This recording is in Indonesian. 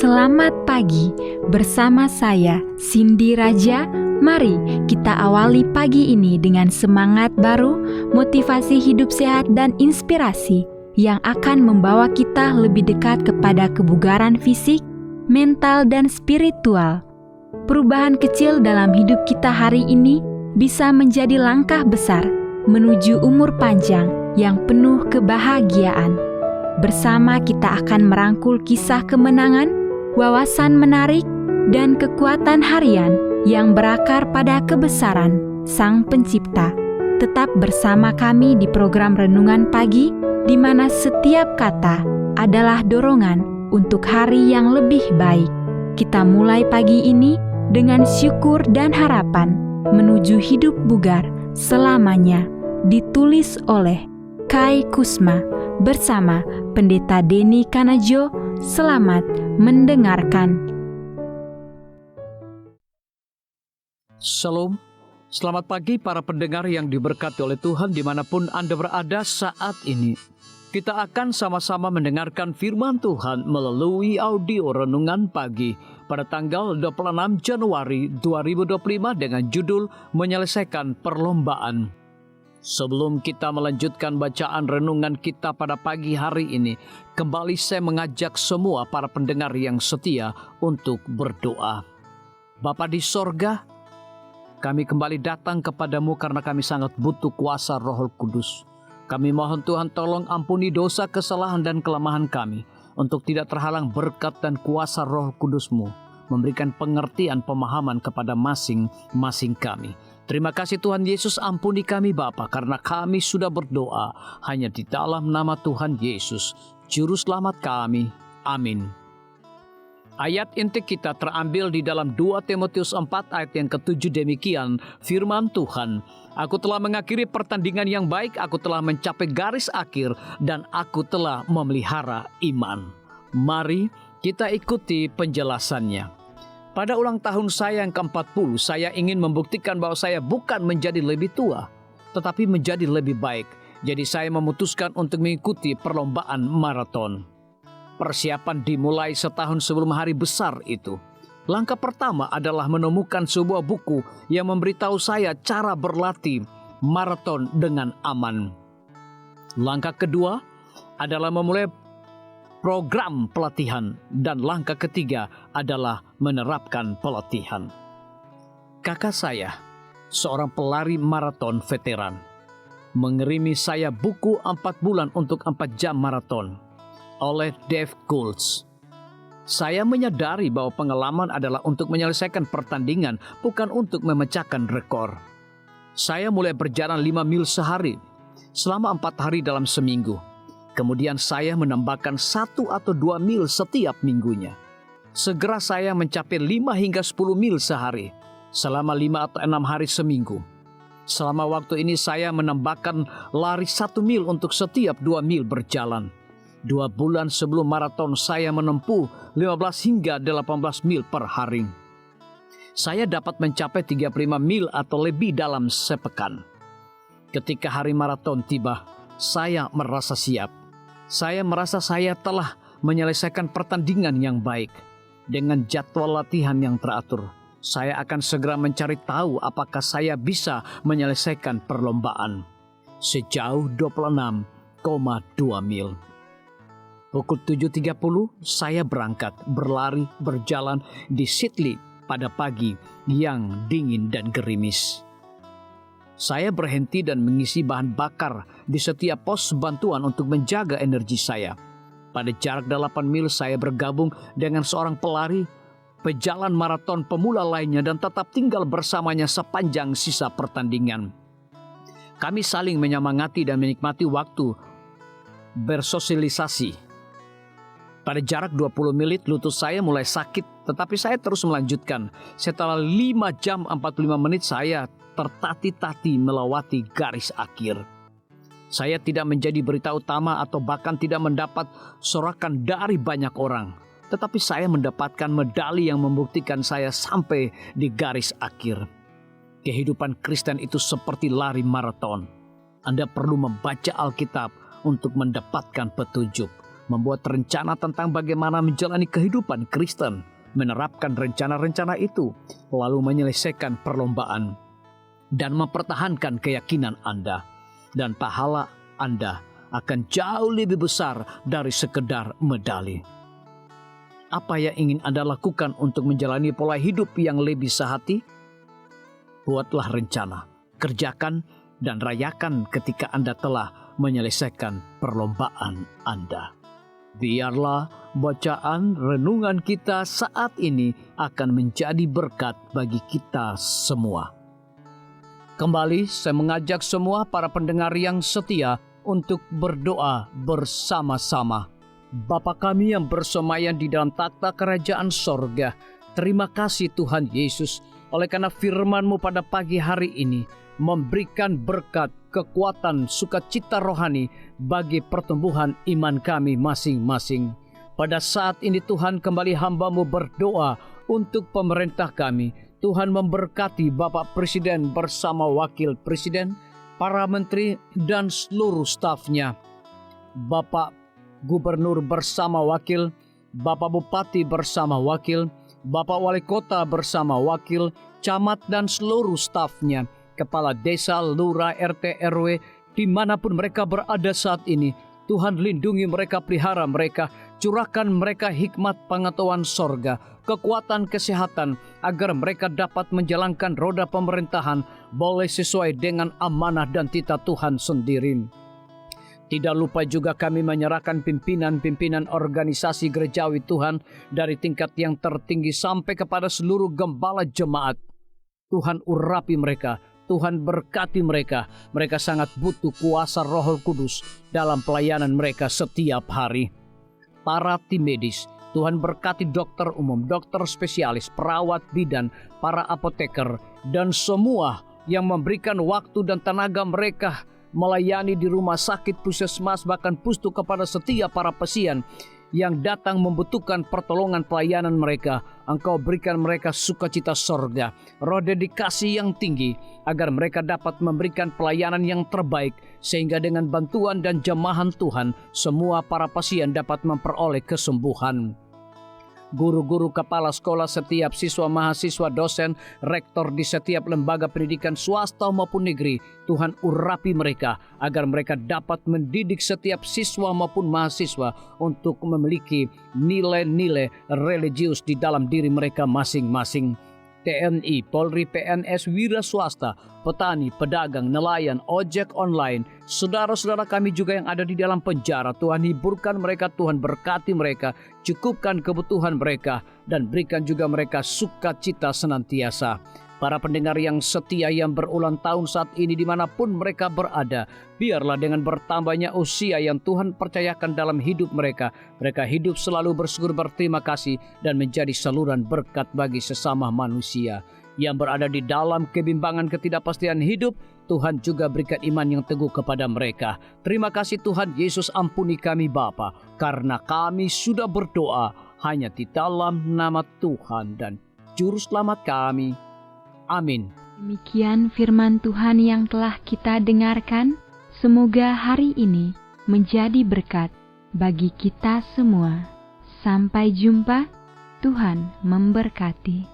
Selamat pagi bersama saya Cindy Raja. Mari kita awali pagi ini dengan semangat baru, motivasi hidup sehat dan inspirasi yang akan membawa kita lebih dekat kepada kebugaran fisik, mental dan spiritual. Perubahan kecil dalam hidup kita hari ini bisa menjadi langkah besar menuju umur panjang yang penuh kebahagiaan. Bersama kita akan merangkul kisah kemenangan, wawasan menarik, dan kekuatan harian yang berakar pada kebesaran Sang Pencipta. Tetap bersama kami di program Renungan Pagi, di mana setiap kata adalah dorongan untuk hari yang lebih baik. Kita mulai pagi ini dengan syukur dan harapan menuju hidup bugar selamanya. Ditulis oleh Kai Kusma bersama Pendeta Denny Kanajo. Selamat mendengarkan. Shalom, selamat pagi para pendengar yang diberkati oleh Tuhan dimanapun Anda berada saat ini. Kita akan sama-sama mendengarkan firman Tuhan melalui audio Renungan Pagi pada tanggal 26 Januari 2025 dengan judul Menyelesaikan Perlombaan. Sebelum kita melanjutkan bacaan renungan kita pada pagi hari ini, kembali saya mengajak semua para pendengar yang setia untuk berdoa. Bapa di sorga, kami kembali datang kepadamu karena kami sangat butuh kuasa Roh Kudus. Kami mohon Tuhan tolong ampuni dosa, kesalahan dan kelemahan kami, untuk tidak terhalang berkat dan kuasa Roh Kudus-Mu, memberikan pengertian pemahaman kepada masing-masing kami. Terima kasih Tuhan Yesus, ampuni kami Bapa, karena kami sudah berdoa hanya di dalam nama Tuhan Yesus, Juru Selamat kami. Amin. Ayat inti kita terambil di dalam 2 Timotius 4 ayat yang ke-7 demikian firman Tuhan. Aku telah mengakhiri pertandingan yang baik, aku telah mencapai garis akhir, dan aku telah memelihara iman. Mari kita ikuti penjelasannya. Pada ulang tahun saya yang ke-40, saya ingin membuktikan bahwa saya bukan menjadi lebih tua, tetapi menjadi lebih baik. Jadi saya memutuskan untuk mengikuti perlombaan maraton. Persiapan dimulai setahun sebelum hari besar itu. Langkah pertama adalah menemukan sebuah buku yang memberitahu saya cara berlatih maraton dengan aman. Langkah kedua adalah memulai program pelatihan, dan langkah ketiga adalah menerapkan pelatihan. Kakak saya, seorang pelari maraton veteran, mengirimi saya buku 4 bulan untuk 4 jam maraton oleh Dave Goulds. Saya menyadari bahwa pengalaman adalah untuk menyelesaikan pertandingan, bukan untuk memecahkan rekor. Saya mulai berjalan 5 mil sehari, selama 4 hari dalam seminggu. Kemudian saya menambahkan 1 atau 2 mil setiap minggunya. Segera saya mencapai 5 hingga 10 mil sehari, selama 5 atau 6 hari seminggu. Selama waktu ini saya menambahkan lari 1 mil untuk setiap 2 mil berjalan. 2 bulan sebelum maraton saya menempuh 15 hingga 18 mil per hari. Saya dapat mencapai 35 mil atau lebih dalam sepekan. Ketika hari maraton tiba, saya merasa siap. Saya merasa saya telah menyelesaikan pertandingan yang baik. Dengan jadwal latihan yang teratur, saya akan segera mencari tahu apakah saya bisa menyelesaikan perlombaan sejauh 26,2 mil. Pukul 7.30 saya berangkat berlari berjalan di Sydney pada pagi yang dingin dan gerimis. Saya berhenti dan mengisi bahan bakar di setiap pos bantuan untuk menjaga energi saya. Pada jarak 8 mil saya bergabung dengan seorang pelari, pejalan maraton pemula lainnya dan tetap tinggal bersamanya sepanjang sisa pertandingan. Kami saling menyemangati dan menikmati waktu bersosialisasi. Pada jarak 20 menit lutut saya mulai sakit, tetapi saya terus melanjutkan. Setelah 5 jam 45 menit saya tertati-tati melewati garis akhir. Saya tidak menjadi berita utama atau bahkan tidak mendapat sorakan dari banyak orang. Tetapi saya mendapatkan medali yang membuktikan saya sampai di garis akhir. Kehidupan Kristen itu seperti lari maraton. Anda perlu membaca Alkitab untuk mendapatkan petunjuk, membuat rencana tentang bagaimana menjalani kehidupan Kristen, menerapkan rencana-rencana itu, lalu menyelesaikan perlombaan, dan mempertahankan keyakinan Anda. Dan pahala Anda akan jauh lebih besar dari sekedar medali. Apa yang ingin Anda lakukan untuk menjalani pola hidup yang lebih sehati? Buatlah rencana, kerjakan dan rayakan ketika Anda telah menyelesaikan perlombaan Anda. Biarlah bacaan renungan kita saat ini akan menjadi berkat bagi kita semua. Kembali saya mengajak semua para pendengar yang setia untuk berdoa bersama-sama. Bapa kami yang bersemayam di dalam takhta kerajaan sorga, terima kasih Tuhan Yesus oleh karena firman-Mu pada pagi hari ini memberikan berkat, kekuatan, sukacita rohani bagi pertumbuhan iman kami masing-masing. Pada saat ini Tuhan, kembali hamba-Mu berdoa untuk pemerintah kami. Tuhan memberkati Bapak Presiden bersama Wakil Presiden, para menteri dan seluruh stafnya. Bapak Gubernur bersama wakil, Bapak Bupati bersama wakil, Bapak Wali Kota bersama wakil, camat dan seluruh stafnya, kepala desa, lurah, RT, RW, dimanapun mereka berada saat ini. Tuhan lindungi mereka, pelihara mereka, curahkan mereka hikmat pengetahuan sorga, kekuatan kesehatan, agar mereka dapat menjalankan roda pemerintahan boleh sesuai dengan amanah dan titah Tuhan sendiri. Tidak lupa juga kami menyerahkan pimpinan-pimpinan organisasi gerejawi Tuhan dari tingkat yang tertinggi sampai kepada seluruh gembala jemaat. Tuhan urapi mereka, Tuhan berkati mereka. Mereka sangat butuh kuasa Roh Kudus dalam pelayanan mereka setiap hari. Para tim medis, Tuhan berkati dokter umum, dokter spesialis, perawat bidan, para apoteker, dan semua yang memberikan waktu dan tenaga mereka melayani di rumah sakit, puskesmas, bahkan pustu kepada setiap para pasien yang datang membutuhkan pertolongan pelayanan mereka. Engkau berikan mereka sukacita sorga, roh dedikasi yang tinggi, agar mereka dapat memberikan pelayanan yang terbaik, sehingga dengan bantuan dan jamahan Tuhan, semua para pasien dapat memperoleh kesembuhan. Guru-guru, kepala sekolah, setiap siswa, mahasiswa, dosen, rektor di setiap lembaga pendidikan swasta maupun negeri, Tuhan urapi mereka agar mereka dapat mendidik setiap siswa maupun mahasiswa untuk memiliki nilai-nilai religius di dalam diri mereka masing-masing. TNI, Polri, PNS, wira swasta, petani, pedagang, nelayan, ojek online, saudara-saudara kami juga yang ada di dalam penjara, Tuhan hiburkan mereka, Tuhan berkati mereka, cukupkan kebutuhan mereka, dan berikan juga mereka sukacita senantiasa. Para pendengar yang setia yang berulang tahun saat ini dimanapun mereka berada, biarlah dengan bertambahnya usia yang Tuhan percayakan dalam hidup mereka, mereka hidup selalu bersyukur, berterima kasih, dan menjadi saluran berkat bagi sesama manusia. Yang berada di dalam kebimbangan ketidakpastian hidup, Tuhan juga berikan iman yang teguh kepada mereka. Terima kasih Tuhan Yesus, ampuni kami Bapa, karena kami sudah berdoa hanya di dalam nama Tuhan dan Juru Selamat kami. Amin. Demikian firman Tuhan yang telah kita dengarkan. Semoga hari ini menjadi berkat bagi kita semua. Sampai jumpa. Tuhan memberkati.